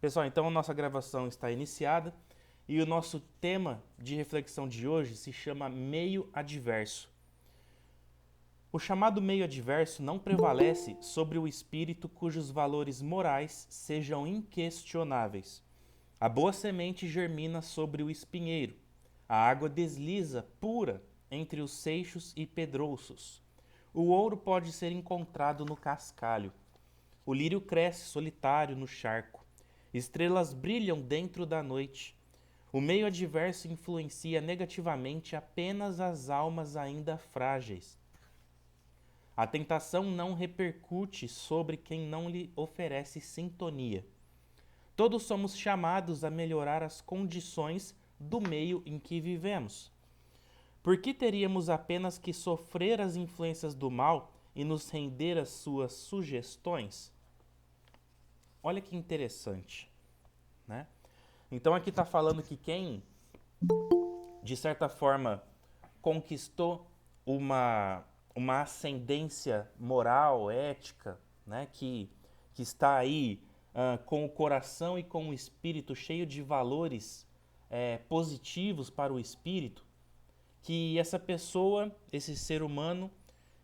Pessoal, então a nossa gravação está iniciada e o nosso tema de reflexão de hoje se chama meio adverso. O chamado meio adverso não prevalece sobre o espírito cujos valores morais sejam inquestionáveis. A boa semente germina sobre o espinheiro. A água desliza pura entre os seixos e pedrouços. O ouro pode ser encontrado no cascalho. O lírio cresce solitário no charco. Estrelas brilham dentro da noite. O meio adverso influencia negativamente apenas as almas ainda frágeis. A tentação não repercute sobre quem não lhe oferece sintonia. Todos somos chamados a melhorar as condições do meio em que vivemos. Por que teríamos apenas que sofrer as influências do mal e nos render às suas sugestões? Olha que interessante, né? Então aqui está falando que quem, de certa forma, conquistou uma ascendência moral, ética, né? Que está aí com o coração e com o espírito cheio de valores positivos para o espírito, que essa pessoa, esse ser humano,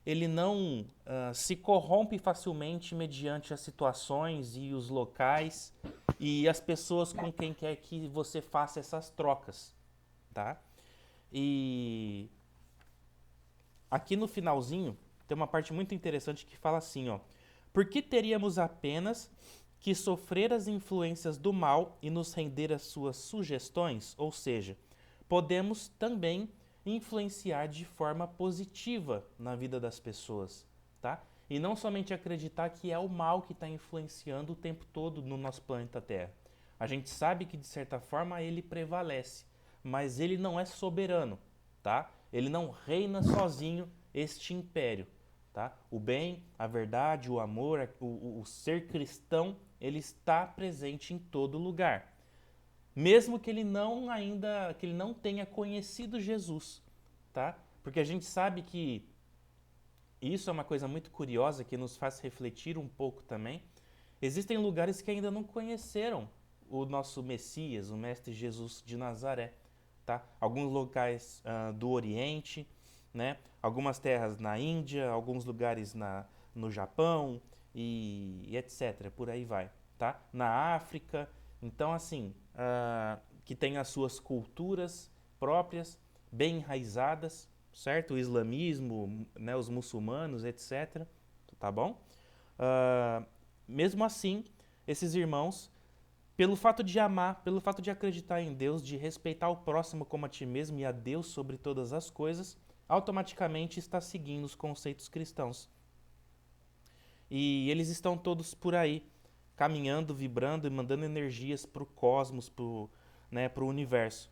ele não se corrompe facilmente mediante as situações e os locais e as pessoas com quem quer que você faça essas trocas, tá? E aqui no finalzinho tem uma parte muito interessante que fala assim, ó: por que teríamos apenas que sofrer as influências do mal e nos render às suas sugestões? Ou seja, podemos também influenciar de forma positiva na vida das pessoas, tá? E não somente acreditar que é o mal que está influenciando o tempo todo no nosso planeta Terra. A gente sabe que de certa forma ele prevalece, mas ele não é soberano, tá? Ele não reina sozinho este império, tá? O bem, a verdade, o amor, o ser cristão, ele está presente em todo lugar. Mesmo que ele não tenha conhecido Jesus, tá? Porque a gente sabe que isso é uma coisa muito curiosa que nos faz refletir um pouco também. Existem lugares que ainda não conheceram o nosso Messias, o Mestre Jesus de Nazaré, tá? Alguns locais do Oriente, né? Algumas terras na Índia, alguns lugares no Japão e etc. Por aí vai, tá? Na África. Então, assim, que tem as suas culturas próprias, bem enraizadas, certo? O islamismo, né? Os muçulmanos, etc. Tá bom? Mesmo assim, esses irmãos, pelo fato de amar, pelo fato de acreditar em Deus, de respeitar o próximo como a ti mesmo e a Deus sobre todas as coisas, automaticamente está seguindo os conceitos cristãos. E eles estão todos por aí, caminhando, vibrando e mandando energias para o cosmos, para o universo.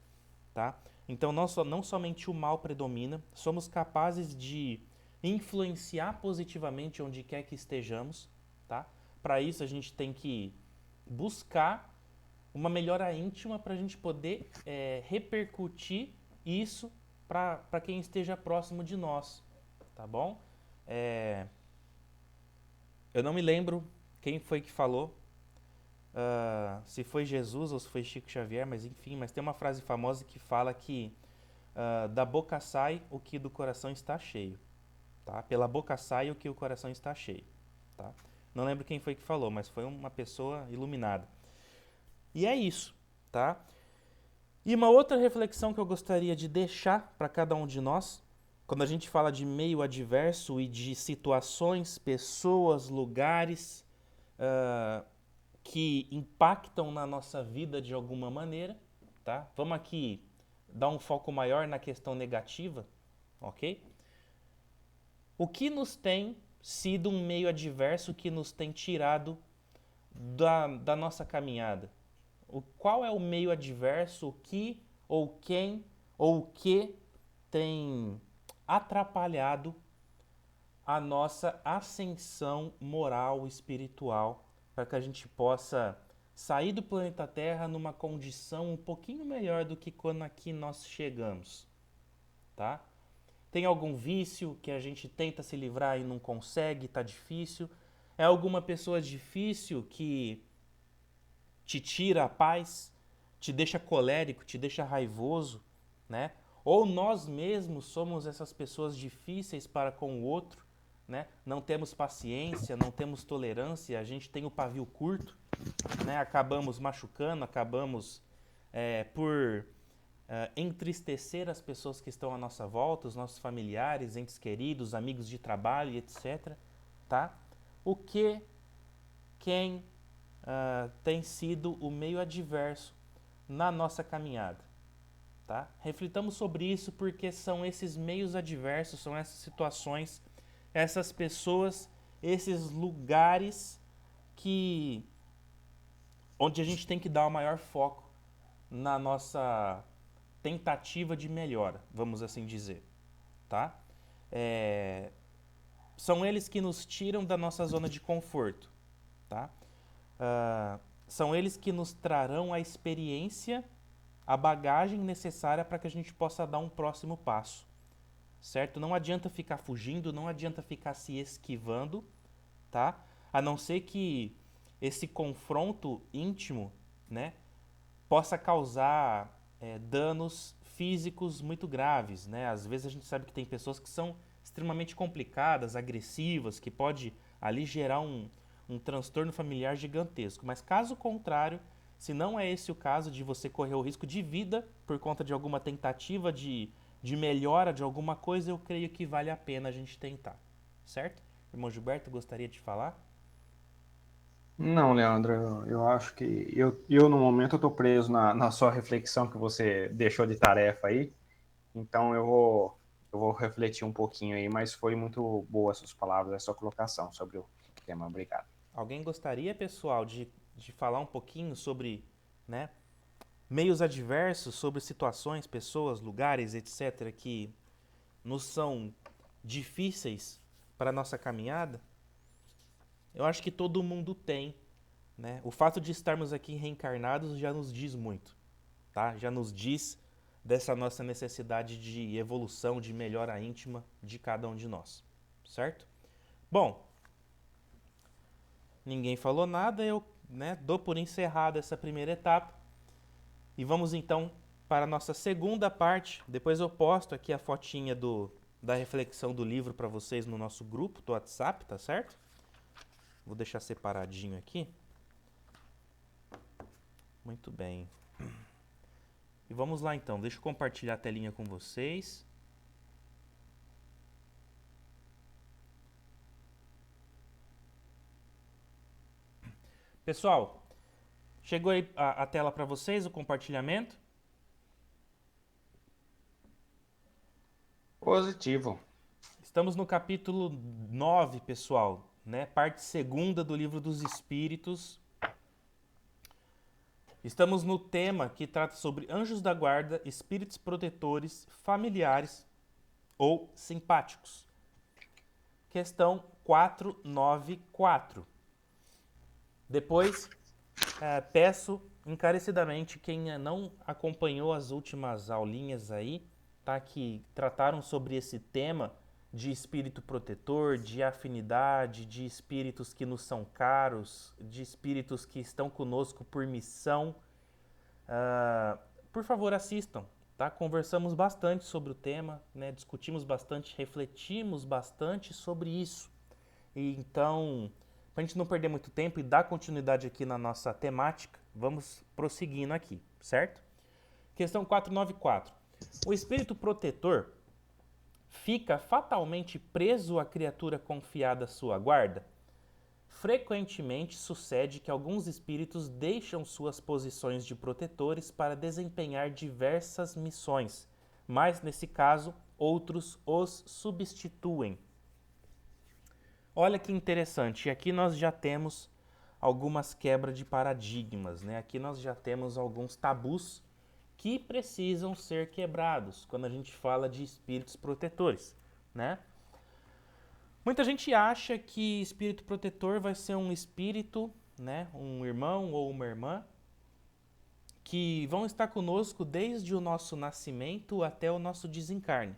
Tá? Então não somente o mal predomina, somos capazes de influenciar positivamente onde quer que estejamos. Tá? Para isso a gente tem que buscar uma melhora íntima para a gente poder repercutir isso para quem esteja próximo de nós, tá bom? Eu não me lembro quem foi que falou, se foi Jesus ou se foi Chico Xavier, mas enfim, mas tem uma frase famosa que fala que da boca sai o que do coração está cheio, tá? Pela boca sai o que o coração está cheio, tá? Não lembro quem foi que falou, mas foi uma pessoa iluminada. E é isso, tá? E uma outra reflexão que eu gostaria de deixar para cada um de nós, quando a gente fala de meio adverso e de situações, pessoas, lugares que impactam na nossa vida de alguma maneira, tá? Vamos aqui dar um foco maior na questão negativa, ok? O que nos tem sido um meio adverso que nos tem tirado da nossa caminhada? Qual é o meio adverso, o que ou quem ou o que tem atrapalhado a nossa ascensão moral, espiritual, para que a gente possa sair do planeta Terra numa condição um pouquinho melhor do que quando aqui nós chegamos, tá? Tem algum vício que a gente tenta se livrar e não consegue, tá difícil? É alguma pessoa difícil que te tira a paz, te deixa colérico, te deixa raivoso, né? Ou nós mesmos somos essas pessoas difíceis para com o outro, né? Não temos paciência, não temos tolerância, a gente tem o pavio curto, né? Acabamos machucando, acabamos por entristecer as pessoas que estão à nossa volta, os nossos familiares, entes queridos, amigos de trabalho, etc. Tá? O que, quem tem sido o meio adverso na nossa caminhada? Tá? Reflitamos sobre isso porque são esses meios adversos, são essas situações, essas pessoas, esses lugares que onde a gente tem que dar o maior foco na nossa tentativa de melhora, vamos assim dizer, tá? São eles que nos tiram da nossa zona de conforto, tá? São eles que nos trarão a experiência, a bagagem necessária para que a gente possa dar um próximo passo, certo? Não adianta ficar fugindo, não adianta ficar se esquivando, tá? A não ser que esse confronto íntimo, né, possa causar danos físicos muito graves, né? Às vezes a gente sabe que tem pessoas que são extremamente complicadas, agressivas, que pode ali gerar um transtorno familiar gigantesco. Mas caso contrário, se não é esse o caso de você correr o risco de vida por conta de alguma tentativa de melhora de alguma coisa, eu creio que vale a pena a gente tentar, certo? Irmão Gilberto, gostaria de falar? Não, Leandro, eu acho que eu no momento eu estou preso na sua reflexão que você deixou de tarefa aí, então eu vou refletir um pouquinho aí, mas foi muito boa as suas palavras, a sua colocação sobre o tema. Obrigado. Alguém gostaria, pessoal, de falar um pouquinho sobre, né, meios adversos, sobre situações, pessoas, lugares, etc., que nos são difíceis para a nossa caminhada? Eu acho que todo mundo tem, né? O fato de estarmos aqui reencarnados já nos diz muito, tá? Já nos diz dessa nossa necessidade de evolução, de melhora íntima de cada um de nós, certo? Bom, ninguém falou nada, eu, né, dou por encerrada essa primeira etapa e vamos então para a nossa segunda parte. Depois eu posto aqui a fotinha da reflexão do livro para vocês no nosso grupo do WhatsApp, tá certo? Vou deixar separadinho aqui. Muito bem. E vamos lá então, deixa eu compartilhar a telinha com vocês. Pessoal, chegou aí a tela para vocês, o compartilhamento? Positivo. Estamos no capítulo 9, pessoal, né? Parte segunda do Livro dos Espíritos. Estamos no tema que trata sobre anjos da guarda, espíritos protetores, familiares ou simpáticos. Questão 494. Depois, peço encarecidamente quem não acompanhou as últimas aulinhas aí, tá, que trataram sobre esse tema de espírito protetor, de afinidade, de espíritos que nos são caros, de espíritos que estão conosco por missão. Por favor, assistam, tá? Conversamos bastante sobre o tema, né? Discutimos bastante, refletimos bastante sobre isso. E então, para a gente não perder muito tempo e dar continuidade aqui na nossa temática, vamos prosseguindo aqui, certo? Questão 494. O espírito protetor fica fatalmente preso à criatura confiada à sua guarda? Frequentemente sucede que alguns espíritos deixam suas posições de protetores para desempenhar diversas missões, mas nesse caso, outros os substituem. Olha que interessante, e aqui nós já temos algumas quebras de paradigmas, né? Aqui nós já temos alguns tabus que precisam ser quebrados quando a gente fala de espíritos protetores, né? Muita gente acha que espírito protetor vai ser um espírito, né, um irmão ou uma irmã que vão estar conosco desde o nosso nascimento até o nosso desencarne.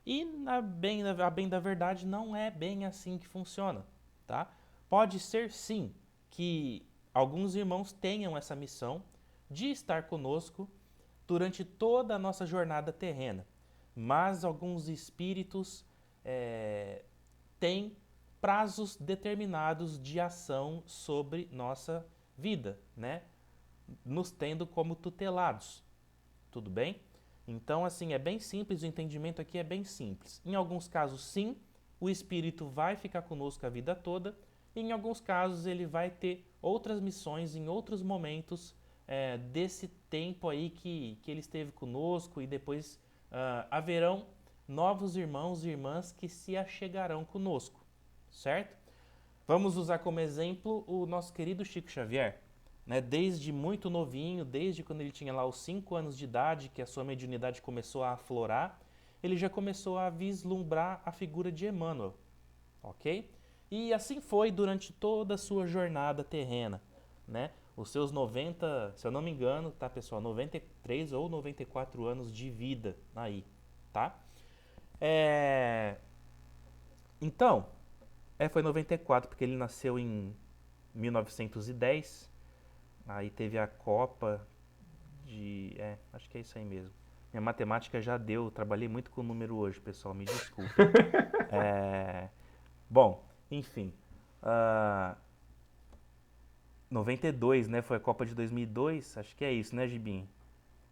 E a bem da verdade não é bem assim que funciona, tá? Pode ser sim que alguns irmãos tenham essa missão de estar conosco durante toda a nossa jornada terrena. Mas alguns espíritos têm prazos determinados de ação sobre nossa vida, né? Nos tendo como tutelados. Tudo bem? Então, assim, é bem simples, o entendimento aqui é bem simples. Em alguns casos, sim, o espírito vai ficar conosco a vida toda, e em alguns casos ele vai ter outras missões em outros momentos desse tempo aí que ele esteve conosco, e depois haverão novos irmãos e irmãs que se achegarão conosco, certo? Vamos usar como exemplo o nosso querido Chico Xavier, né? Desde muito novinho, desde quando ele tinha lá os 5 anos de idade, que a sua mediunidade começou a aflorar, ele já começou a vislumbrar a figura de Emmanuel, ok? E assim foi durante toda a sua jornada terrena, né? Os seus 90, se eu não me engano, tá, pessoal? 93 ou 94 anos de vida aí, tá? Então, foi 94, porque ele nasceu em 1910. Aí teve a Copa de... acho que é isso aí mesmo. Minha matemática já deu, trabalhei muito com o número hoje, pessoal, me desculpe. Bom, enfim. 92, né? Foi a Copa de 2002, acho que é isso, né, Gibim?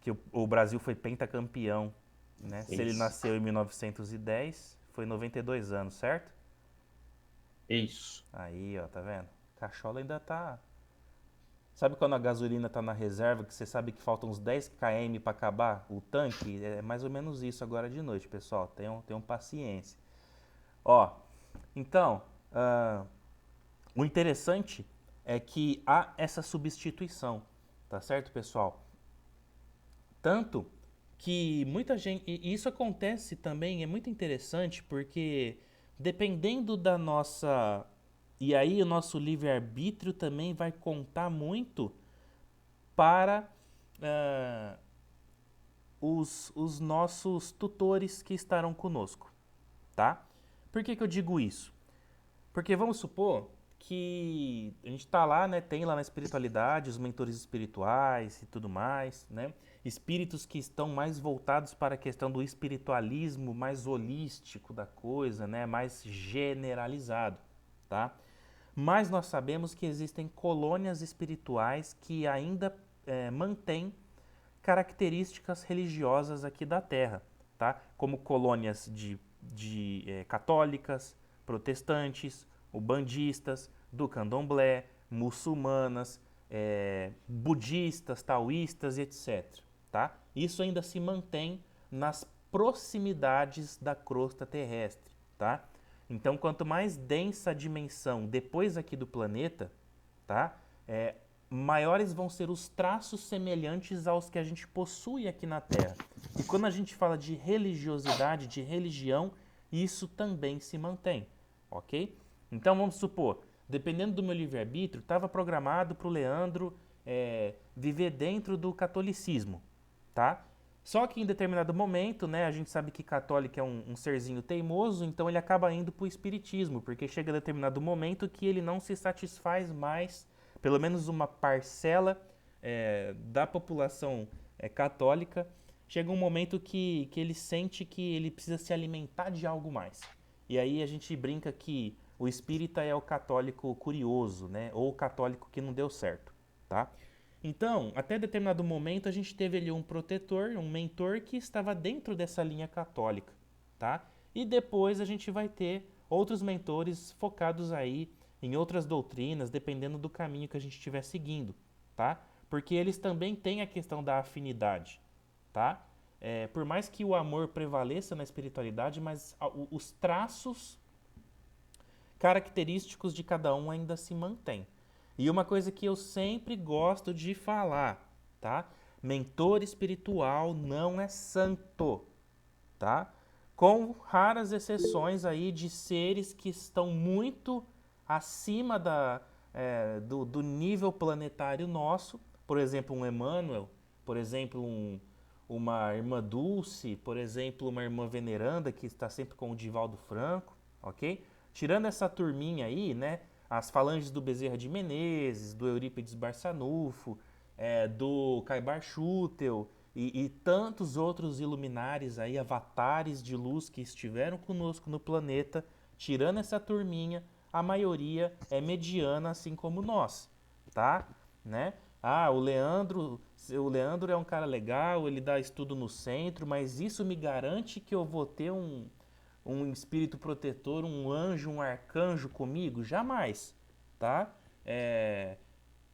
Que o Brasil foi pentacampeão, né? Se ele Isso. nasceu em 1910, foi 92 anos, certo? Isso. Aí, ó, tá vendo? Cachola ainda tá... Sabe quando a gasolina tá na reserva, que você sabe que faltam uns 10 km para acabar o tanque? É mais ou menos isso agora de noite, pessoal. Tenham paciência. Ó, então, o interessante é que há essa substituição, tá certo, pessoal? Tanto que muita gente... E isso acontece também, é muito interessante, porque dependendo da nossa... E aí o nosso livre-arbítrio também vai contar muito para os nossos tutores que estarão conosco, tá? Por que eu digo isso? Porque vamos supor que a gente está lá, né? Tem lá na espiritualidade os mentores espirituais e tudo mais, né? Espíritos que estão mais voltados para a questão do espiritualismo mais holístico da coisa, né? Mais generalizado, tá? Mas nós sabemos que existem colônias espirituais que ainda mantêm características religiosas aqui da Terra, tá? Como colônias de católicas, protestantes, ubandistas, do candomblé, muçulmanas, budistas, taoístas e etc. Tá? Isso ainda se mantém nas proximidades da crosta terrestre. Tá? Então, quanto mais densa a dimensão depois aqui do planeta, tá? Maiores vão ser os traços semelhantes aos que a gente possui aqui na Terra. E quando a gente fala de religiosidade, de religião, isso também se mantém, ok? Então vamos supor, dependendo do meu livre-arbítrio, estava programado para o Leandro viver dentro do catolicismo, tá? Só que em determinado momento, né, a gente sabe que católico é um serzinho teimoso, então ele acaba indo para o espiritismo, porque chega a determinado momento que ele não se satisfaz mais, pelo menos uma parcela da população católica, chega um momento que ele sente que ele precisa se alimentar de algo mais. E aí a gente brinca que o espírita é o católico curioso, né, ou o católico que não deu certo, tá? Então, até determinado momento, a gente teve ali um protetor, um mentor que estava dentro dessa linha católica, tá? E depois a gente vai ter outros mentores focados aí em outras doutrinas, dependendo do caminho que a gente estiver seguindo, tá? Porque eles também têm a questão da afinidade, tá? Por mais que o amor prevaleça na espiritualidade, mas os traços característicos de cada um ainda se mantêm. E uma coisa que eu sempre gosto de falar, tá? Mentor espiritual não é santo, tá? Com raras exceções aí de seres que estão muito acima do nível planetário nosso, por exemplo, um Emmanuel, por exemplo, uma irmã Dulce, por exemplo, uma irmã veneranda que está sempre com o Divaldo Franco, ok? Tirando essa turminha aí, né? as falanges do Bezerra de Menezes, do Eurípides Barçanufo, do Caibar Schutel e tantos outros iluminares aí, avatares de luz que estiveram conosco no planeta, tirando essa turminha, a maioria é mediana, assim como nós, tá? Né? Ah, o Leandro é um cara legal, ele dá estudo no centro, mas isso me garante que eu vou ter um espírito protetor, um anjo, um arcanjo comigo? Jamais, tá? É,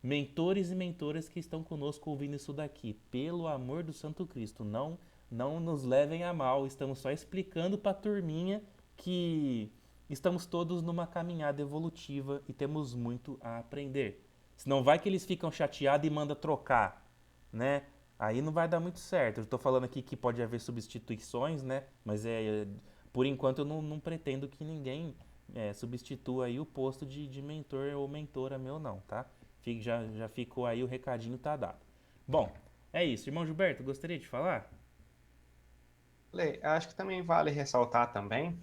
mentores e mentoras que estão conosco ouvindo isso daqui, pelo amor do Santo Cristo, não nos levem a mal, estamos só explicando para a turminha que estamos todos numa caminhada evolutiva e temos muito a aprender. Senão vai que eles ficam chateados e mandam trocar, né? Aí não vai dar muito certo. Eu estou falando aqui que pode haver substituições, né? Mas por enquanto eu não pretendo que ninguém substitua aí o posto de mentor ou mentora meu não, tá? Já ficou aí, o recadinho tá dado. Bom, é isso. Irmão Gilberto, gostaria de falar? Lê, acho que também vale ressaltar também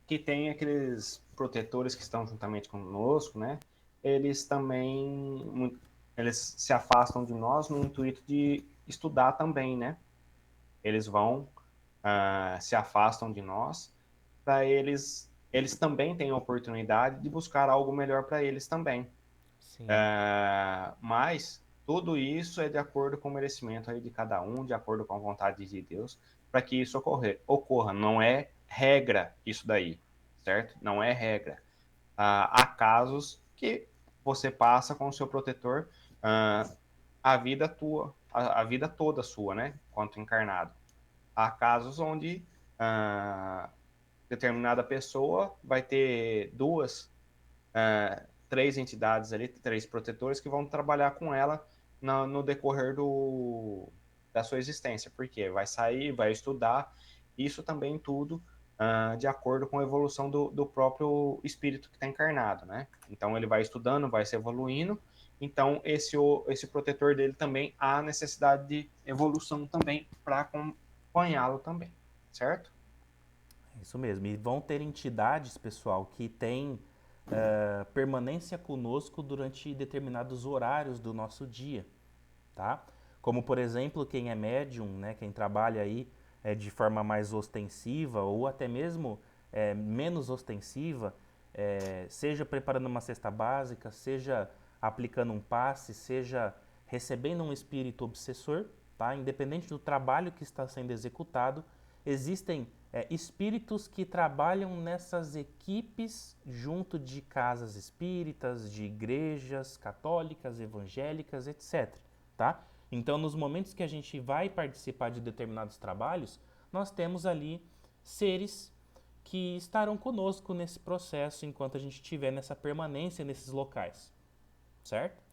que tem aqueles protetores que estão juntamente conosco, né? Eles também eles se afastam de nós no intuito de estudar também, né? Eles vão se afastam de nós para eles também têm a oportunidade de buscar algo melhor para eles também. Sim. Mas tudo isso é de acordo com o merecimento aí de cada um, de acordo com a vontade de Deus, para que isso ocorra. Não é regra isso daí, certo? Não é regra. Há casos que você passa com o seu protetor a vida tua, a vida toda sua, né? Quanto encarnado. Há casos onde determinada pessoa vai ter três entidades ali, três protetores que vão trabalhar com ela no decorrer da sua existência, porque vai sair, vai estudar, isso também tudo de acordo com a evolução do próprio espírito que está encarnado, né? Então ele vai estudando, vai se evoluindo, então esse protetor dele também há necessidade de evolução também para acompanhá-lo também, certo? Isso mesmo. E vão ter entidades, pessoal, que têm permanência conosco durante determinados horários do nosso dia, tá? Como, por exemplo, quem é médium, né, quem trabalha aí de forma mais ostensiva ou até mesmo menos ostensiva, seja preparando uma cesta básica, seja aplicando um passe, seja recebendo um espírito obsessor, tá? Independente do trabalho que está sendo executado, existem espíritos que trabalham nessas equipes junto de casas espíritas, de igrejas católicas, evangélicas, etc. Tá? Então, nos momentos que a gente vai participar de determinados trabalhos, nós temos ali seres que estarão conosco nesse processo enquanto a gente estiver nessa permanência nesses locais, certo?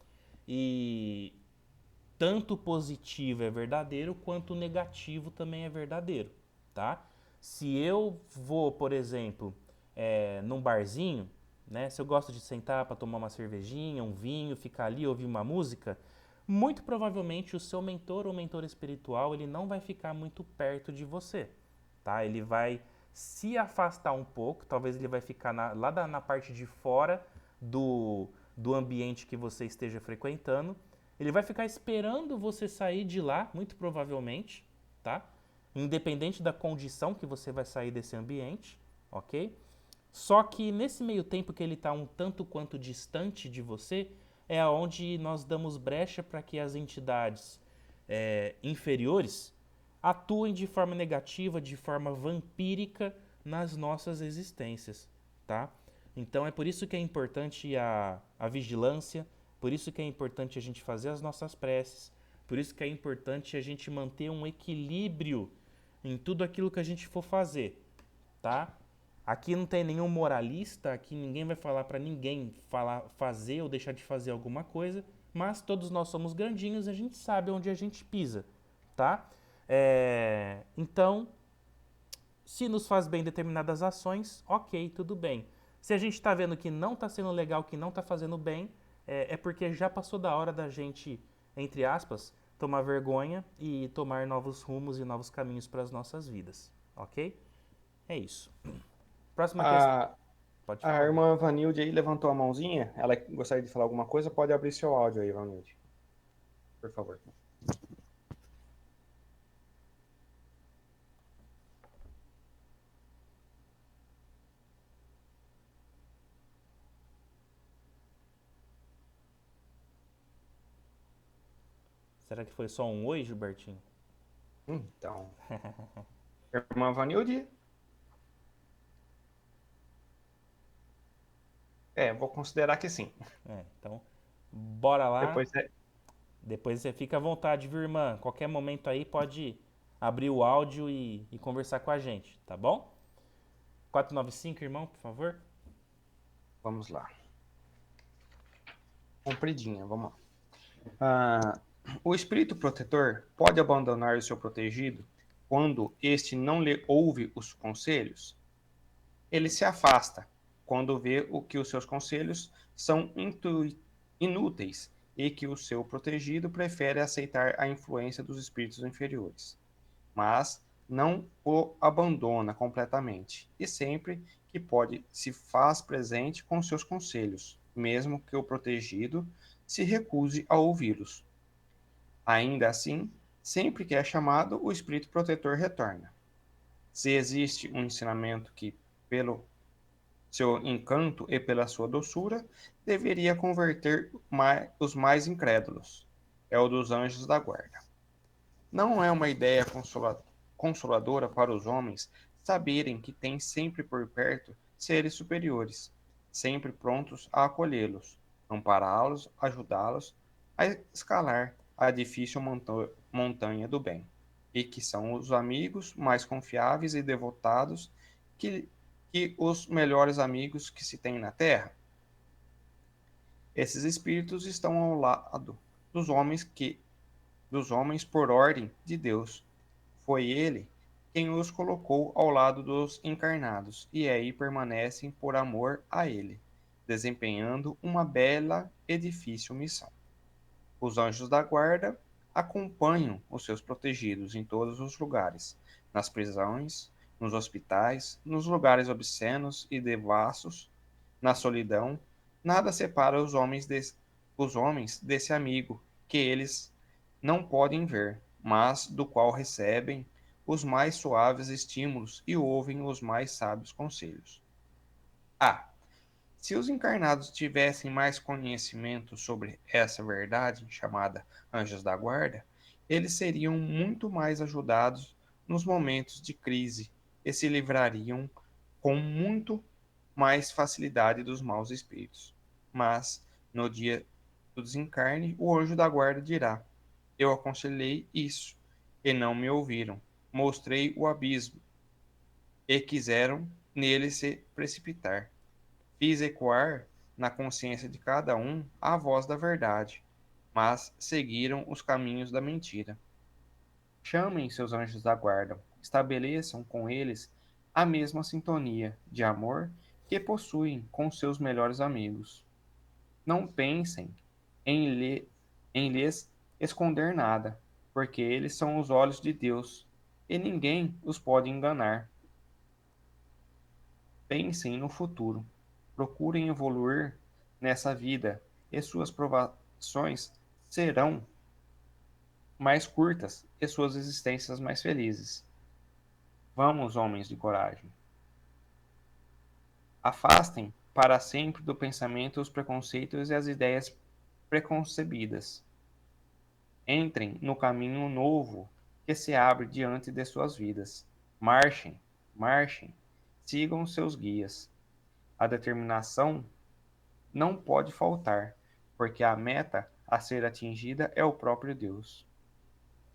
E tanto positivo é verdadeiro quanto negativo também é verdadeiro, tá? Se eu vou, por exemplo, num barzinho, né? Se eu gosto de sentar para tomar uma cervejinha, um vinho, ficar ali ouvir uma música, muito provavelmente o seu mentor ou mentor espiritual ele não vai ficar muito perto de você, tá? Ele vai se afastar um pouco, talvez ele vai ficar na parte de fora do ambiente que você esteja frequentando. Ele vai ficar esperando você sair de lá, muito provavelmente, tá? Independente da condição que você vai sair desse ambiente, ok? Só que nesse meio tempo que ele está um tanto quanto distante de você, é onde nós damos brecha para que as entidades inferiores atuem de forma negativa, de forma vampírica nas nossas existências, tá? Então é por isso que é importante a vigilância, por isso que é importante a gente fazer as nossas preces, por isso que é importante a gente manter um equilíbrio em tudo aquilo que a gente for fazer, tá? Aqui não tem nenhum moralista, aqui ninguém vai falar para ninguém fazer ou deixar de fazer alguma coisa, mas todos nós somos grandinhos e a gente sabe onde a gente pisa, tá? Então, se nos faz bem determinadas ações, ok, tudo bem. Se a gente está vendo que não está sendo legal, que não está fazendo bem, é porque já passou da hora da gente, entre aspas, tomar vergonha e tomar novos rumos e novos caminhos para as nossas vidas, ok? É isso. Próxima questão. Ah, Pode A falar. irmã Vanilde aí levantou a mãozinha. Ela gostaria de falar alguma coisa? Pode abrir seu áudio aí, Vanilde. Por favor. Será que foi só um oi, Gilbertinho? Então, irmã Vanilde? Vou considerar que sim. Então, bora lá. Depois é. Depois você fica à vontade, viu, irmã? Qualquer momento aí pode abrir o áudio e conversar com a gente, tá bom? 495, irmão, por favor. Vamos lá. Compridinha, vamos lá. Ah, o espírito protetor pode abandonar o seu protegido quando este não lhe ouve os conselhos? Ele se afasta quando vê que os seus conselhos são inúteis e que o seu protegido prefere aceitar a influência dos espíritos inferiores, mas não o abandona completamente e sempre que pode se faz presente com seus conselhos, mesmo que o protegido se recuse a ouvi-los. Ainda assim, sempre que é chamado, o espírito protetor retorna. Se existe um ensinamento que, pelo seu encanto e pela sua doçura, deveria converter os mais incrédulos, é o dos anjos da guarda. Não é uma ideia consoladora para os homens saberem que têm sempre por perto seres superiores, sempre prontos a acolhê-los, ampará-los, ajudá-los a escalar a difícil montanha do bem, e que são os amigos mais confiáveis e devotados que, que os melhores amigos que se tem na terra? Esses espíritos estão ao lado dos homens dos homens por ordem de Deus. Foi ele quem os colocou ao lado dos encarnados, e aí permanecem por amor a ele, desempenhando uma bela e difícil missão. Os anjos da guarda acompanham os seus protegidos em todos os lugares, nas prisões, nos hospitais, nos lugares obscenos e devassos, na solidão. Nada separa os homens desse amigo que eles não podem ver, mas do qual recebem os mais suaves estímulos e ouvem os mais sábios conselhos. Ah, se os encarnados tivessem mais conhecimento sobre essa verdade, chamada anjos da guarda, eles seriam muito mais ajudados nos momentos de crise e se livrariam com muito mais facilidade dos maus espíritos. Mas, no dia do desencarne, o anjo da guarda dirá: Eu aconselhei isso, e não me ouviram. Mostrei o abismo, e quiseram nele se precipitar. Fiz ecoar na consciência de cada um a voz da verdade, mas seguiram os caminhos da mentira. Chamem seus anjos da guarda, estabeleçam com eles a mesma sintonia de amor que possuem com seus melhores amigos. Não pensem em lhes esconder nada, porque eles são os olhos de Deus e ninguém os pode enganar. Pensem no futuro. Procurem evoluir nessa vida e suas provações serão mais curtas e suas existências mais felizes. Vamos, homens de coragem. Afastem para sempre do pensamento os preconceitos e as ideias preconcebidas. Entrem no caminho novo que se abre diante de suas vidas. Marchem, marchem, sigam seus guias. A determinação não pode faltar, porque a meta a ser atingida é o próprio Deus.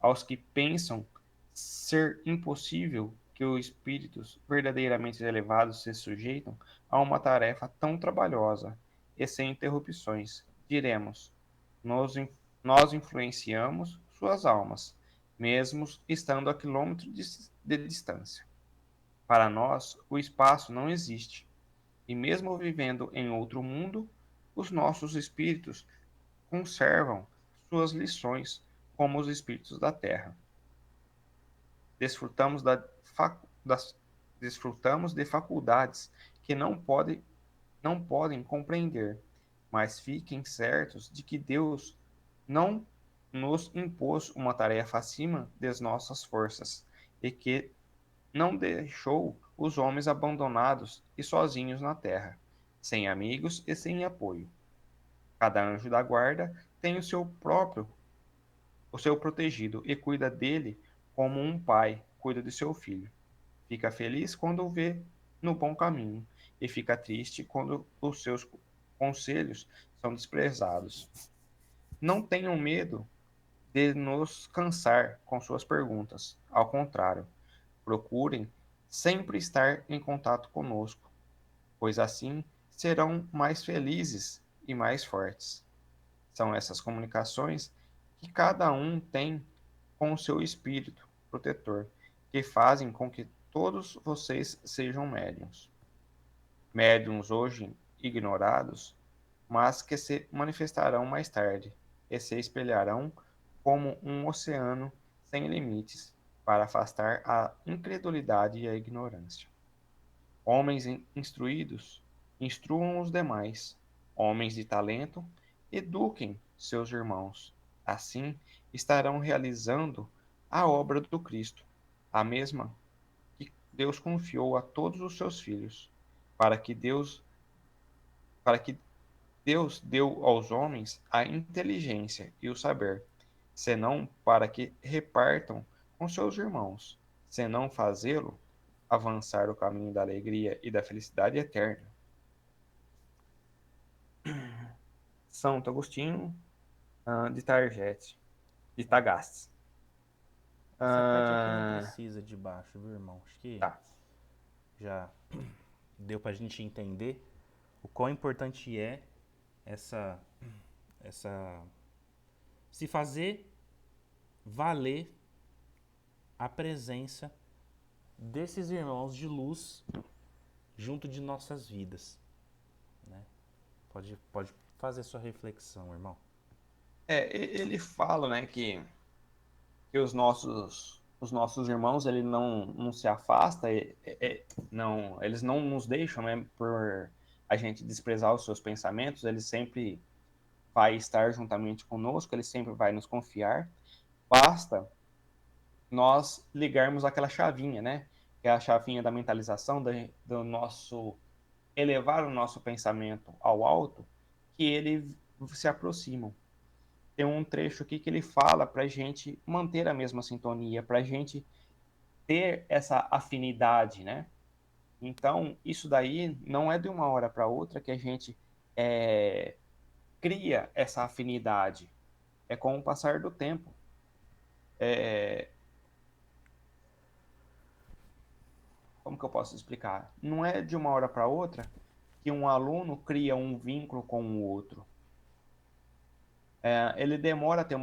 Aos que pensam ser impossível que os espíritos verdadeiramente elevados se sujeitam a uma tarefa tão trabalhosa e sem interrupções, diremos: nós, nós influenciamos suas almas, mesmo estando a quilômetros de distância. Para nós, o espaço não existe, e mesmo vivendo em outro mundo, os nossos espíritos conservam suas lições como os espíritos da Terra. Desfrutamos, das, desfrutamos de faculdades que não podem não podem compreender, mas fiquem certos de que Deus não nos impôs uma tarefa acima das nossas forças e que não deixou os homens abandonados e sozinhos na terra, sem amigos e sem apoio. Cada anjo da guarda tem o seu protegido e cuida dele como um pai cuida de seu filho. Fica feliz quando o vê no bom caminho e fica triste quando os seus conselhos são desprezados. Não tenham medo de nos cansar com suas perguntas. Ao contrário, procurem sempre estar em contato conosco, pois assim serão mais felizes e mais fortes. São essas comunicações que cada um tem com o seu espírito protetor, que fazem com que todos vocês sejam médiums. Médiums hoje ignorados, mas que se manifestarão mais tarde e se espelharão como um oceano sem limites para afastar a incredulidade e a ignorância. Homens instruídos, instruam os demais. Homens de talento, eduquem seus irmãos. Assim, estarão realizando a obra do Cristo, a mesma que Deus confiou a todos os seus filhos, para que Deus, para que Deus deu aos homens a inteligência e o saber, senão para que repartam com seus irmãos, senão fazê-lo avançar o caminho da alegria e da felicidade eterna. Santo Agostinho de Target, de Tagastes. Essa parte aqui não Ah, precisa de baixo, viu, irmão? Acho que tá. já deu pra gente entender o quão importante é essa essa se fazer valer a presença desses irmãos de luz junto de nossas vidas, né? Pode fazer sua reflexão, irmão. Ele fala, né, que os nossos irmãos ele não se afasta, não, eles não nos deixam, né, por a gente desprezar os seus pensamentos, ele sempre vai estar juntamente conosco, ele sempre vai nos confiar. Basta nós ligarmos aquela chavinha, né? Que é a chavinha da mentalização, do nosso elevar o nosso pensamento ao alto, que ele se aproximam. Tem um trecho aqui que ele fala para a gente manter a mesma sintonia, para a gente ter essa afinidade, né? Então, isso daí não é de uma hora para outra que a gente é, cria essa afinidade. É com o passar do tempo. É, como que eu posso explicar? Não é de uma hora para outra que um aluno cria um vínculo com o outro. Ele demora a ter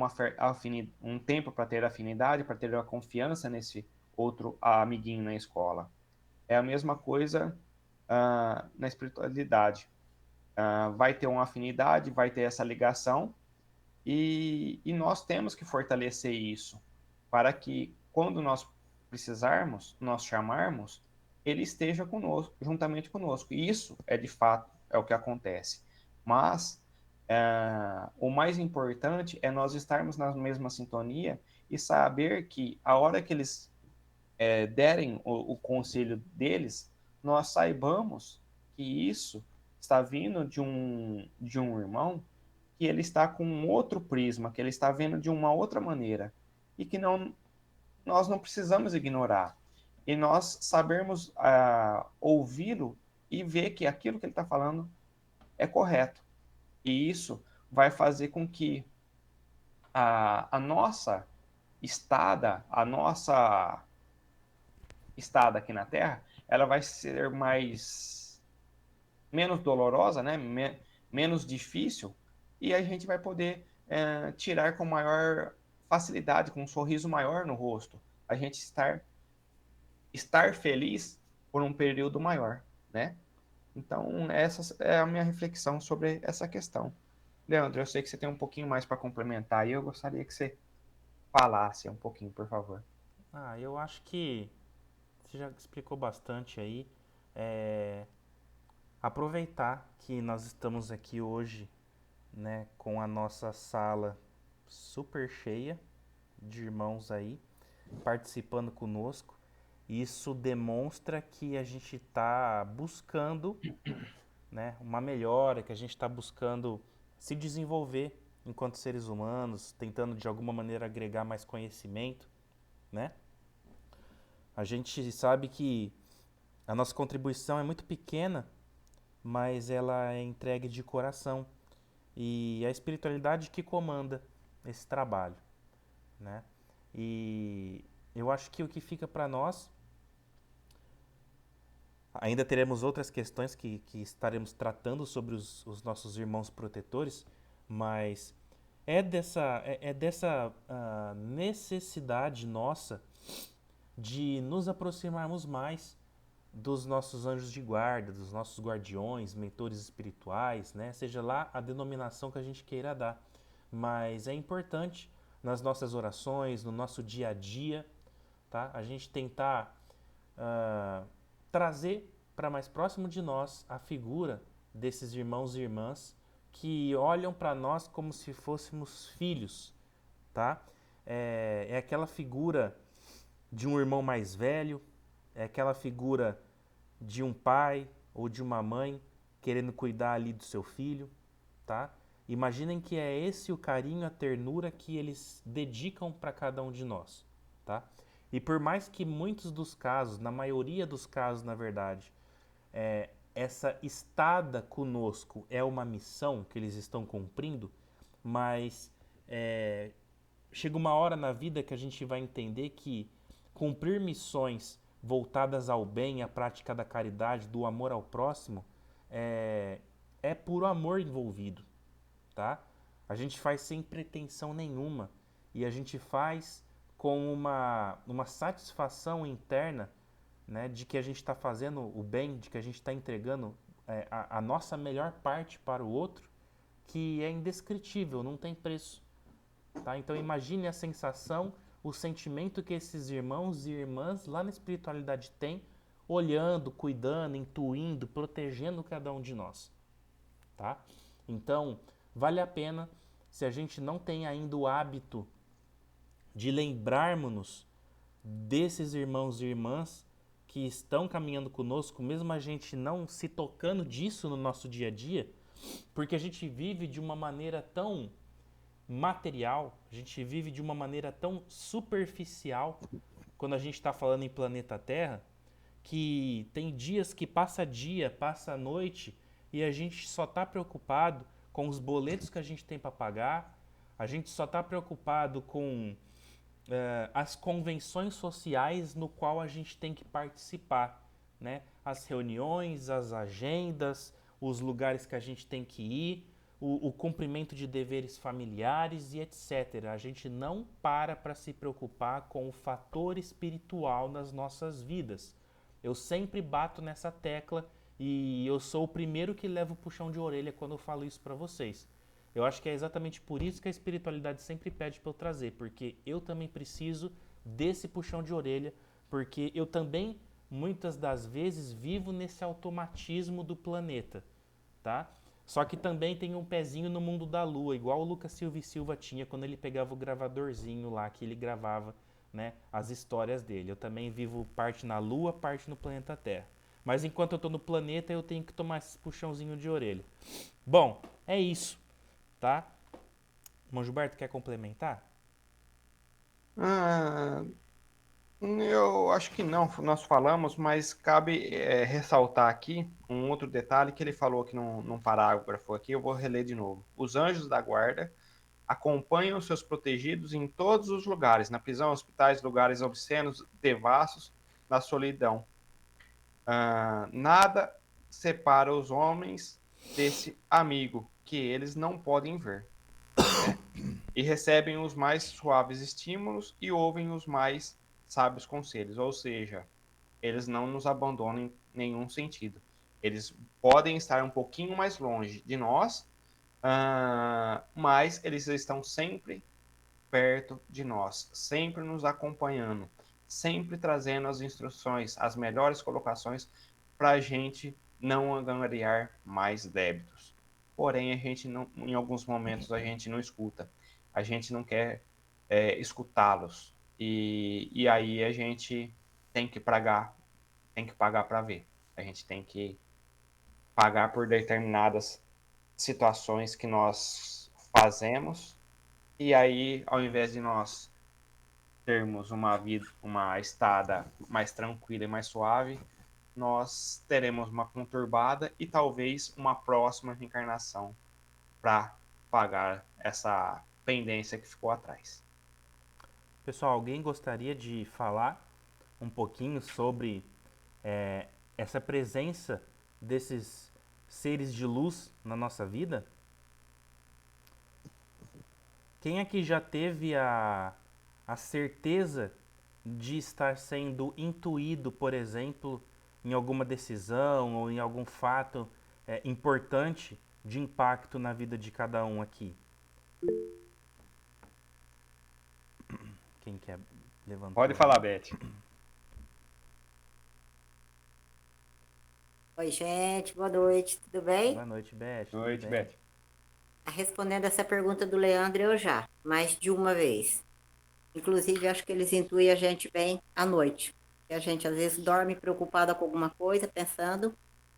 um tempo para ter afinidade, para ter a confiança nesse outro amiguinho na escola. É a mesma coisa na espiritualidade. Vai ter uma afinidade, vai ter essa ligação, e nós temos que fortalecer isso para que, quando nós precisarmos, nós chamarmos, ele esteja conosco, juntamente conosco. E isso é de fato é o que acontece. Mas o mais importante é nós estarmos na mesma sintonia e saber que a hora que eles derem o conselho deles, nós saibamos que isso está vindo de um irmão, que ele está com um outro prisma, que ele está vendo de uma outra maneira e que nós não precisamos ignorar. E nós sabermos ouvi-lo e ver que aquilo que ele está falando é correto. E isso vai fazer com que a nossa estada aqui na Terra, ela vai ser menos dolorosa, né? Menos difícil, e a gente vai poder tirar com maior facilidade, com um sorriso maior no rosto, a gente estar feliz por um período maior, né? Então, essa é a minha reflexão sobre essa questão. Leandro, eu sei que você tem um pouquinho mais para complementar e eu gostaria que você falasse um pouquinho, por favor. Ah, eu acho que você já explicou bastante aí. É, aproveitar que nós estamos aqui hoje, né, com a nossa sala super cheia de irmãos aí participando conosco. Isso demonstra que a gente está buscando, né, uma melhora, que a gente está buscando se desenvolver enquanto seres humanos, tentando de alguma maneira agregar mais conhecimento, né? A gente sabe que a nossa contribuição é muito pequena, mas ela é entregue de coração e é a espiritualidade que comanda esse trabalho, né? E eu acho que o que fica para nós, ainda teremos outras questões que estaremos tratando sobre os nossos irmãos protetores, mas é dessa necessidade nossa de nos aproximarmos mais dos nossos anjos de guarda, dos nossos guardiões, mentores espirituais, né? Seja lá a denominação que a gente queira dar. Mas é importante nas nossas orações, no nosso dia a dia, tá? A gente tentar trazer para mais próximo de nós a figura desses irmãos e irmãs que olham para nós como se fôssemos filhos, tá? É aquela figura de um irmão mais velho, é aquela figura de um pai ou de uma mãe querendo cuidar ali do seu filho, tá? Imaginem que é esse o carinho, a ternura que eles dedicam para cada um de nós, tá? E por mais que muitos dos casos, na maioria dos casos, na verdade, essa estada conosco é uma missão que eles estão cumprindo, mas chega uma hora na vida que a gente vai entender que cumprir missões voltadas ao bem, à prática da caridade, do amor ao próximo, é puro amor envolvido, tá? A gente faz sem pretensão nenhuma e a gente faz com uma satisfação interna, né, de que a gente está fazendo o bem, de que a gente está entregando a nossa melhor parte para o outro, que é indescritível, não tem preço. Tá? Então imagine a sensação, o sentimento que esses irmãos e irmãs lá na espiritualidade têm, olhando, cuidando, intuindo, protegendo cada um de nós. Tá? Então, vale a pena, se a gente não tem ainda o hábito de lembrarmos-nos desses irmãos e irmãs que estão caminhando conosco, mesmo a gente não se tocando disso no nosso dia a dia, porque a gente vive de uma maneira tão material, a gente vive de uma maneira tão superficial quando a gente está falando em planeta Terra, que tem dias que passa dia, passa noite e a gente só está preocupado com os boletos que a gente tem para pagar, a gente só está preocupado com as convenções sociais no qual a gente tem que participar, né? As reuniões, as agendas, os lugares que a gente tem que ir, o cumprimento de deveres familiares e etc. A gente não para se preocupar com o fator espiritual nas nossas vidas. Eu sempre bato nessa tecla e eu sou o primeiro que leva o puxão de orelha quando eu falo isso para vocês. Eu acho que é exatamente por isso que a espiritualidade sempre pede para eu trazer, porque eu também preciso desse puxão de orelha, porque eu também, muitas das vezes, vivo nesse automatismo do planeta, tá? Só que também tem um pezinho no mundo da lua, igual o Lucas Silva e Silva tinha quando ele pegava o gravadorzinho lá, que ele gravava, né, as histórias dele. Eu também vivo parte na lua, parte no planeta Terra. Mas enquanto eu tô no planeta, eu tenho que tomar esse puxãozinho de orelha. Bom, é isso, tá? Irmão Gilberto, quer complementar? Ah, eu acho que não, nós falamos, mas cabe ressaltar aqui um outro detalhe que ele falou aqui num parágrafo aqui, eu vou reler de novo. Os anjos da guarda acompanham seus protegidos em todos os lugares, na prisão, hospitais, lugares obscenos, devassos, na solidão. Nada separa os homens desse amigo que eles não podem ver, né? E recebem os mais suaves estímulos e ouvem os mais sábios conselhos, ou seja, eles não nos abandonam em nenhum sentido. Eles podem estar um pouquinho mais longe de nós, mas eles estão sempre perto de nós, sempre nos acompanhando, sempre trazendo as instruções, as melhores colocações para a gente não angariar mais débitos. Porém, a gente não, em alguns momentos a gente não escuta, a gente não quer escutá-los e aí a gente tem que pagar para ver. A gente tem que pagar por determinadas situações que nós fazemos e aí, ao invés de nós termos uma vida, uma estada mais tranquila e mais suave, nós teremos uma conturbada e talvez uma próxima reencarnação para pagar essa pendência que ficou atrás. Pessoal, alguém gostaria de falar um pouquinho sobre é, essa presença desses seres de luz na nossa vida? Quem aqui já teve a certeza de estar sendo intuído, por exemplo, em alguma decisão ou em algum fato importante de impacto na vida de cada um aqui? Quem quer Pode levantou aí? falar, Beth. Oi, gente, boa noite, tudo bem? Boa noite, Beth. Tudo Noite, bem? Beth. Respondendo essa pergunta do Leandro, eu já, mais de uma vez. Inclusive, acho que eles intuem a gente bem à noite. E a gente às vezes dorme preocupada com alguma coisa, pensando,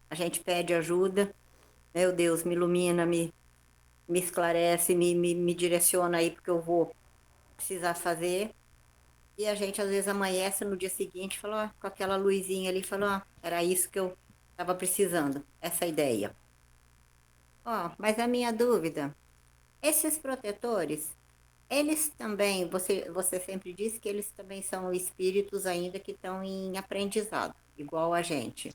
a gente pede ajuda. Meu Deus, me ilumina, me esclarece, me direciona aí porque eu vou precisar fazer. E a gente às vezes amanhece no dia seguinte, fala, ó, com aquela luzinha ali, fala, ó, era isso que eu estava precisando, essa ideia. Ó, mas a minha dúvida, esses protetores, eles também, você sempre disse que eles também são espíritos ainda que estão em aprendizado, igual a gente.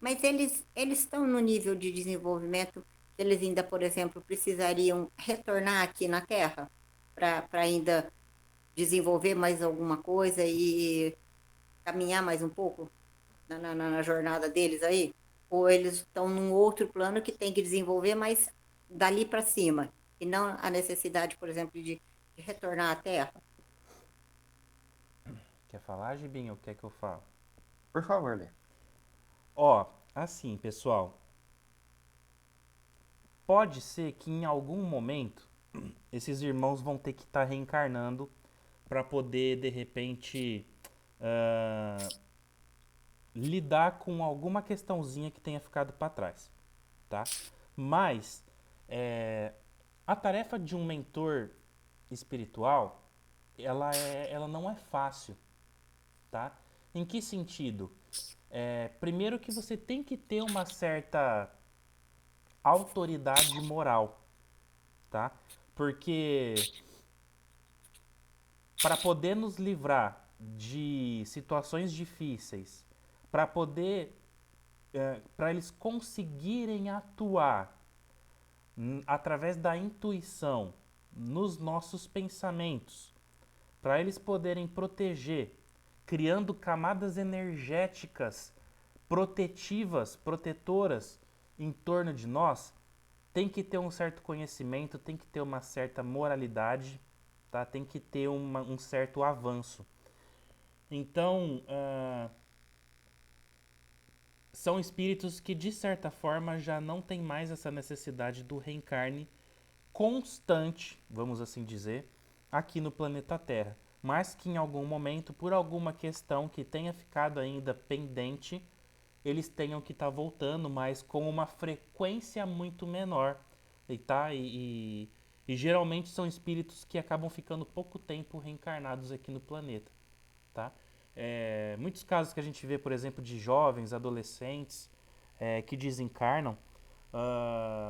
Mas eles estão no nível de desenvolvimento que eles ainda, por exemplo, precisariam retornar aqui na Terra para ainda desenvolver mais alguma coisa e caminhar mais um pouco na jornada deles aí? Ou eles estão num outro plano que tem que desenvolver, mas dali para cima, e não a necessidade, por exemplo, de retornar à Terra? Quer falar, Gibinho, ou quer que eu falo? Por favor, Lê. Ó, assim, pessoal, pode ser que em algum momento esses irmãos vão ter que estar reencarnando para poder, de repente, ah, lidar com alguma questãozinha que tenha ficado para trás, tá? Mas a tarefa de um mentor espiritual, ela não é fácil, tá? Em que sentido? Primeiro que você tem que ter uma certa autoridade moral, tá? Porque para poder nos livrar de situações difíceis, para poder para eles conseguirem atuar através da intuição nos nossos pensamentos, para eles poderem proteger, criando camadas energéticas protetivas, protetoras em torno de nós, tem que ter um certo conhecimento, tem que ter uma certa moralidade, tá? Tem que ter um certo avanço. Então, são espíritos que, de certa forma, já não tem mais essa necessidade do reencarne constante, vamos assim dizer, aqui no planeta Terra. Mas que em algum momento, por alguma questão que tenha ficado ainda pendente, eles tenham que estar voltando, mas com uma frequência muito menor. E geralmente são espíritos que acabam ficando pouco tempo reencarnados aqui no planeta. Tá? Muitos casos que a gente vê, por exemplo, de jovens, adolescentes que desencarnam,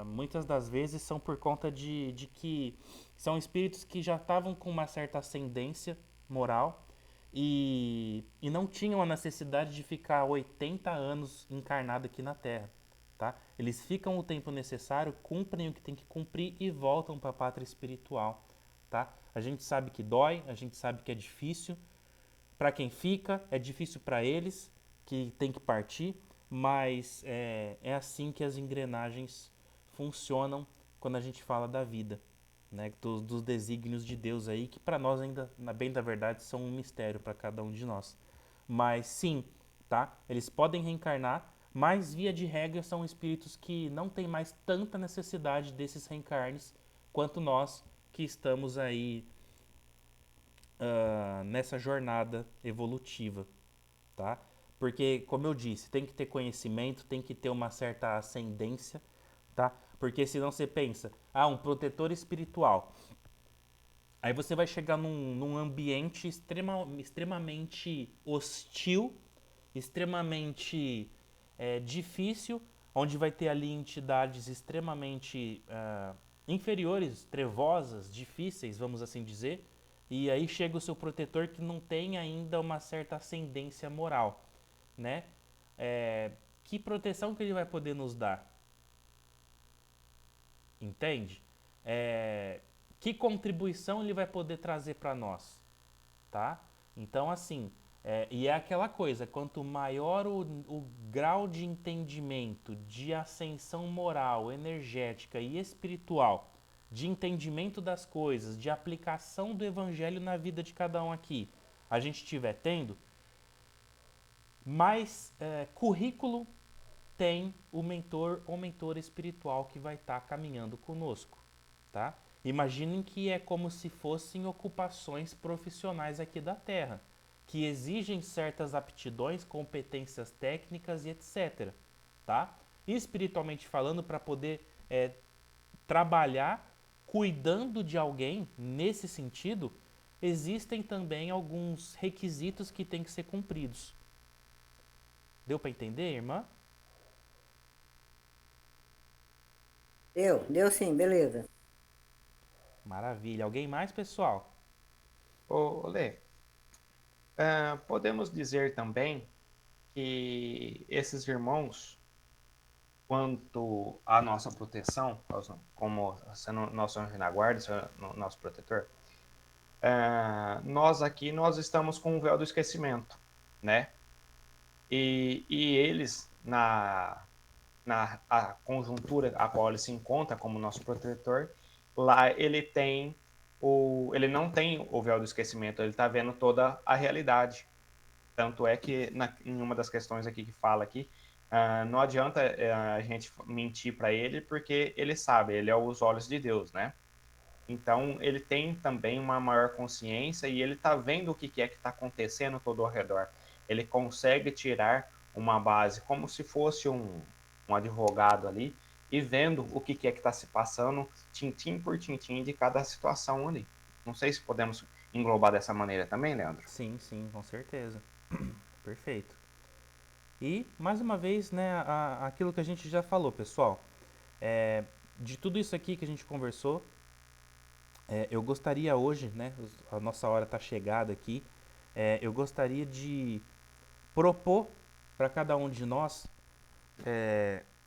muitas das vezes são por conta de que são espíritos que já estavam com uma certa ascendência moral e não tinham a necessidade de ficar 80 anos encarnado aqui na Terra. Tá? Eles ficam o tempo necessário, cumprem o que tem que cumprir e voltam para a pátria espiritual. Tá? A gente sabe que dói, a gente sabe que é difícil, para quem fica, é difícil para eles que tem que partir, mas é assim que as engrenagens funcionam quando a gente fala da vida, né? Dos desígnios de Deus aí, que para nós ainda, na bem da verdade, são um mistério para cada um de nós. Mas sim, tá? Eles podem reencarnar, mas via de regra são espíritos que não têm mais tanta necessidade desses reencarnes quanto nós que estamos aí nessa jornada evolutiva, tá? Porque, como eu disse, tem que ter conhecimento, tem que ter uma certa ascendência, tá? Porque senão você pensa, um protetor espiritual. Aí você vai chegar num ambiente extremamente hostil, extremamente difícil, onde vai ter ali entidades extremamente inferiores, trevosas, difíceis, vamos assim dizer. E aí chega o seu protetor que não tem ainda uma certa ascendência moral, né? Que proteção que ele vai poder nos dar? Entende? Que contribuição ele vai poder trazer para nós, tá? Então, assim, e é aquela coisa, quanto maior o grau de entendimento, de ascensão moral, energética e espiritual, de entendimento das coisas, de aplicação do evangelho na vida de cada um aqui, a gente estiver tendo, mais currículo tem o mentor ou mentora espiritual que vai estar caminhando conosco, tá? Imaginem que é como se fossem ocupações profissionais aqui da Terra, que exigem certas aptidões, competências técnicas e etc, tá? E espiritualmente falando, para poder trabalhar cuidando de alguém nesse sentido, existem também alguns requisitos que têm que ser cumpridos. Deu para entender, irmã? Deu sim, beleza. Maravilha. Alguém mais, pessoal? Ô, Lê, podemos dizer também que esses irmãos, quanto à nossa proteção, como sendo nosso anjo da guarda, sendo nosso protetor, nós estamos com o véu do esquecimento, né? E eles, na a conjuntura a qual ele se encontra como nosso protetor, lá ele não tem o véu do esquecimento, ele está vendo toda a realidade. Tanto é que em uma das questões aqui que fala aqui, não adianta a gente mentir para ele, porque ele sabe, ele é os olhos de Deus, né? Então ele tem também uma maior consciência e ele está vendo o que é que está acontecendo todo ao redor. Ele consegue tirar uma base como se fosse um advogado ali e vendo o que é que está se passando, tintim por tintim de cada situação ali. Não sei se podemos englobar dessa maneira também, Leandro. Sim, sim, com certeza. Perfeito. E, mais uma vez, né, aquilo que a gente já falou, pessoal. De tudo isso aqui que a gente conversou, eu gostaria hoje, né, a nossa hora está chegada aqui, eu gostaria de propor para cada um de nós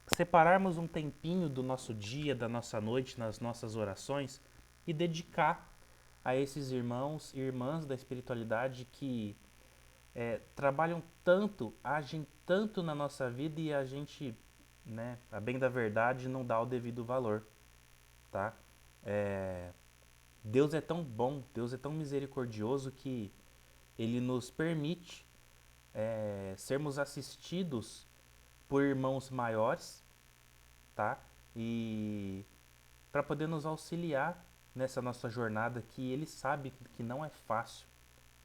separarmos um tempinho do nosso dia, da nossa noite, nas nossas orações e dedicar a esses irmãos e irmãs da espiritualidade que trabalham tanto, agem tanto na nossa vida e a gente, né, a bem da verdade, não dá o devido valor, tá? Deus é tão bom, Deus é tão misericordioso que Ele nos permite sermos assistidos por irmãos maiores, tá? E para poder nos auxiliar nessa nossa jornada que Ele sabe que não é fácil,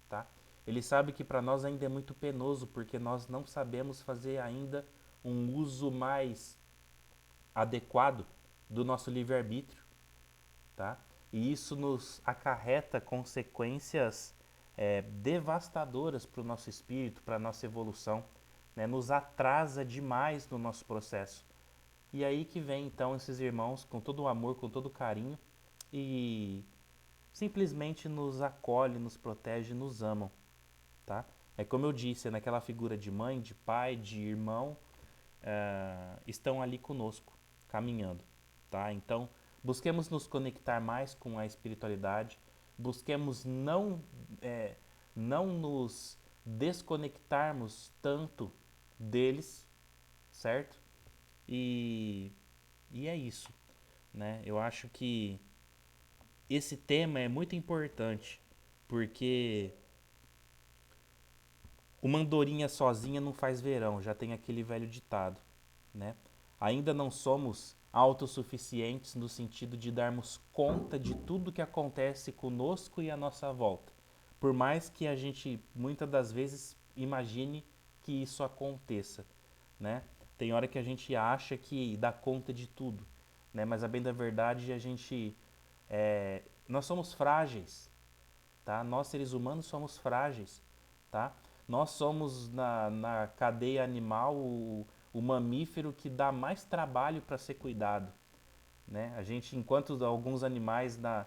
tá? Ele sabe que para nós ainda é muito penoso porque nós não sabemos fazer ainda um uso mais adequado do nosso livre-arbítrio, tá? E isso nos acarreta consequências devastadoras para o nosso espírito, para a nossa evolução, né? Nos atrasa demais no nosso processo. E aí que vem então esses irmãos com todo o amor, com todo o carinho e simplesmente nos acolhe, nos protege, nos amam, tá? É como eu disse, é naquela figura de mãe, de pai, de irmão, estão ali conosco, caminhando, tá? Então, busquemos nos conectar mais com a espiritualidade, busquemos não nos desconectarmos tanto deles, certo? E é isso, né? Eu acho que esse tema é muito importante, porque Uma andorinha sozinha não faz verão, já tem aquele velho ditado, né? Ainda não somos autossuficientes no sentido de darmos conta de tudo que acontece conosco e à nossa volta. Por mais que a gente muitas das vezes imagine que isso aconteça, né? Tem hora que a gente acha que dá conta de tudo, né? Mas a bem da verdade nós somos frágeis, tá? Nós seres humanos somos frágeis, tá? Nós somos na cadeia animal o mamífero que dá mais trabalho para ser cuidado, né? A gente, enquanto alguns animais na,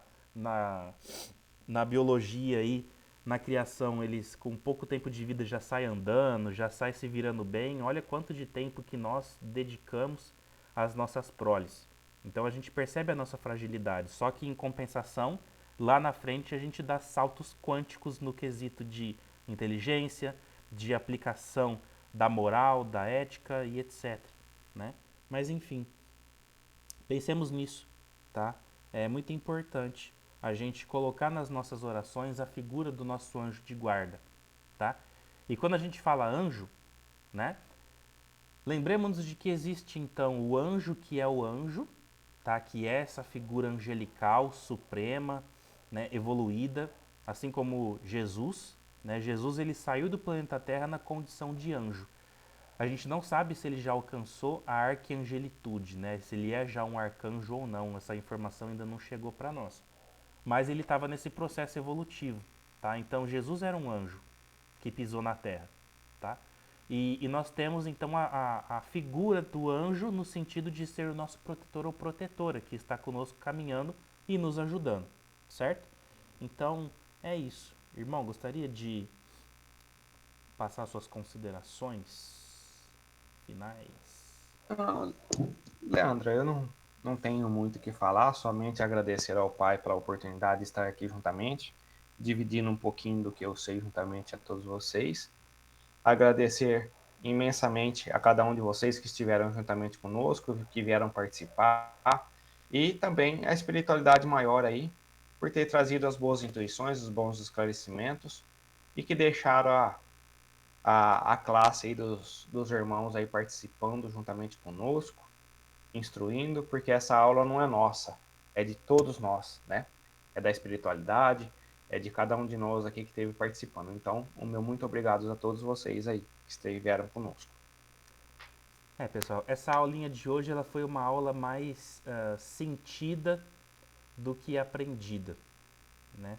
na biologia aí, na criação, eles com pouco tempo de vida já saem andando, já saem se virando bem, olha quanto de tempo que nós dedicamos às nossas proles. Então a gente percebe a nossa fragilidade, só que em compensação, lá na frente a gente dá saltos quânticos no quesito de inteligência, de aplicação da moral, da ética e etc, né? Mas enfim, pensemos nisso, tá? É muito importante a gente colocar nas nossas orações a figura do nosso anjo de guarda, tá? E quando a gente fala anjo, né? Lembremos de que existe então o anjo que é o anjo, tá? Que é essa figura angelical, suprema, né? Evoluída, assim como Jesus, né? Jesus ele saiu do planeta Terra na condição de anjo. A gente não sabe se ele já alcançou a arcangelitude, né? Se ele é já um arcanjo ou não. Essa informação ainda não chegou para nós. Mas ele estava nesse processo evolutivo, tá? Então Jesus era um anjo que pisou na Terra, tá? E nós temos então a figura do anjo no sentido de ser o nosso protetor ou protetora, que está conosco caminhando e nos ajudando, certo? Então é isso. Irmão, gostaria de passar suas considerações finais. Ah, Leandra, eu não tenho muito o que falar, somente agradecer ao Pai pela oportunidade de estar aqui juntamente, dividindo um pouquinho do que eu sei juntamente a todos vocês. Agradecer imensamente a cada um de vocês que estiveram juntamente conosco, que vieram participar, e também a espiritualidade maior aí, por ter trazido as boas intuições, os bons esclarecimentos, e que deixaram a classe aí dos irmãos aí participando juntamente conosco, instruindo, porque essa aula não é nossa, é de todos nós, né? É da espiritualidade, é de cada um de nós aqui que esteve participando. Então, o meu muito obrigado a todos vocês aí que estiveram conosco. Pessoal, essa aulinha de hoje ela foi uma aula mais sentida do que aprendida, né?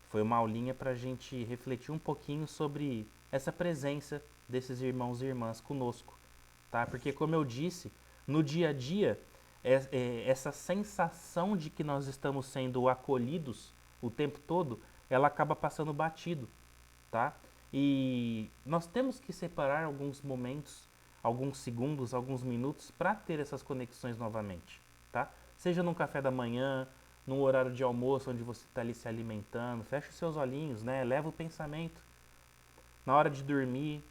Foi uma aulinha para a gente refletir um pouquinho sobre essa presença desses irmãos e irmãs conosco, tá? Porque como eu disse, no dia a dia, essa sensação de que nós estamos sendo acolhidos o tempo todo, ela acaba passando batido, tá? E nós temos que separar alguns momentos, alguns segundos, alguns minutos para ter essas conexões novamente, tá? Seja num café da manhã, num horário de almoço onde você está ali se alimentando, fecha os seus olhinhos, né? Leva o pensamento. Na hora de dormir,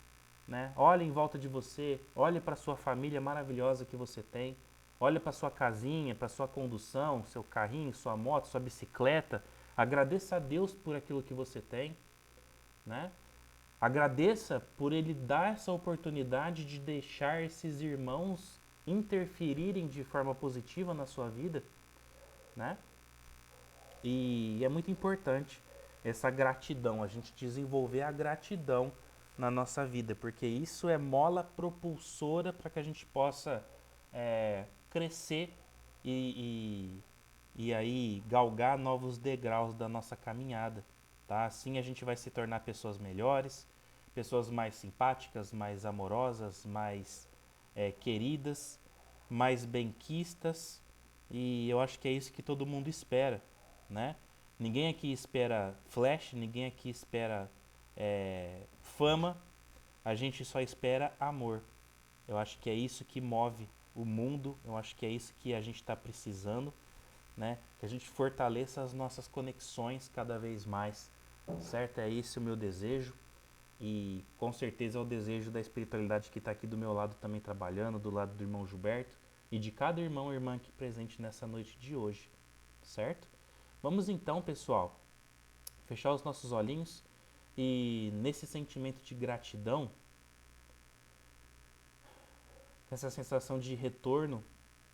né? Olhe em volta de você, olhe para sua família maravilhosa que você tem, olhe para sua casinha, para sua condução, seu carrinho, sua moto, sua bicicleta. Agradeça a Deus por aquilo que você tem, né? Agradeça por ele dar essa oportunidade de deixar esses irmãos interferirem de forma positiva na sua vida, né? E é muito importante essa gratidão, a gente desenvolver a gratidão na nossa vida, porque isso é mola propulsora para que a gente possa crescer e aí galgar novos degraus da nossa caminhada, tá? Assim a gente vai se tornar pessoas melhores, pessoas mais simpáticas, mais amorosas, mais queridas, mais benquistas, e eu acho que é isso que todo mundo espera, né? Ninguém aqui espera flash, ninguém aqui espera fama, a gente só espera amor. Eu acho que é isso que move o mundo, eu acho que é isso que a gente está precisando, né? Que a gente fortaleça as nossas conexões cada vez mais, certo? É esse o meu desejo e com certeza é o desejo da espiritualidade que está aqui do meu lado também trabalhando, do lado do irmão Gilberto e de cada irmão e irmã aqui presente nessa noite de hoje, certo? Vamos então, pessoal, fechar os nossos olhinhos, E nesse sentimento de gratidão, essa sensação de retorno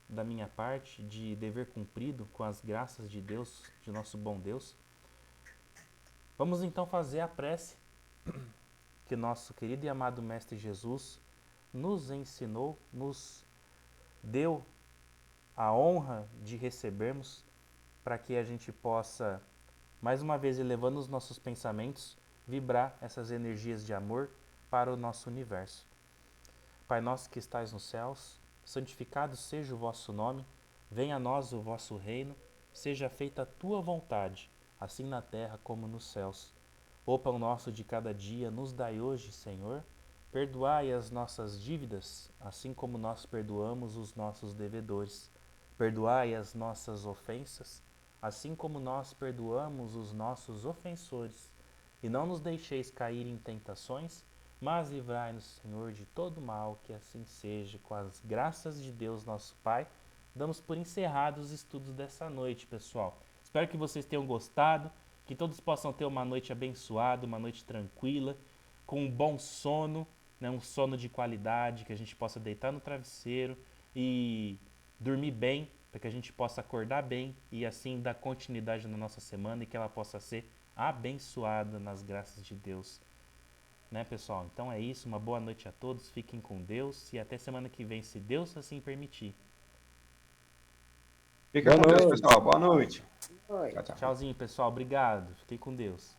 da minha parte, de dever cumprido com as graças de Deus, de nosso bom Deus, vamos então fazer a prece que nosso querido e amado Mestre Jesus nos ensinou, nos deu a honra de recebermos, para que a gente possa, mais uma vez, elevando os nossos pensamentos, vibrar essas energias de amor para o nosso universo. Pai nosso que estais nos céus, santificado seja o vosso nome, venha a nós o vosso reino, seja feita a tua vontade, assim na terra como nos céus. O pão nosso de cada dia nos dai hoje, Senhor. Perdoai as nossas dívidas, assim como nós perdoamos os nossos devedores. Perdoai as nossas ofensas, assim como nós perdoamos os nossos ofensores. E não nos deixeis cair em tentações, mas livrai-nos, Senhor, de todo mal, que assim seja. Com as graças de Deus, nosso Pai, damos por encerrados os estudos dessa noite, pessoal. Espero que vocês tenham gostado, que todos possam ter uma noite abençoada, uma noite tranquila, com um bom sono, né, um sono de qualidade, que a gente possa deitar no travesseiro e dormir bem, para que a gente possa acordar bem e assim dar continuidade na nossa semana e que ela possa ser abençoada nas graças de Deus. Né, pessoal? Então é isso, uma boa noite a todos, fiquem com Deus e até semana que vem, se Deus assim permitir. Fica com Deus, pessoal. Boa noite. Oi. Tchau, tchau. Tchauzinho, pessoal, obrigado, fiquem com Deus.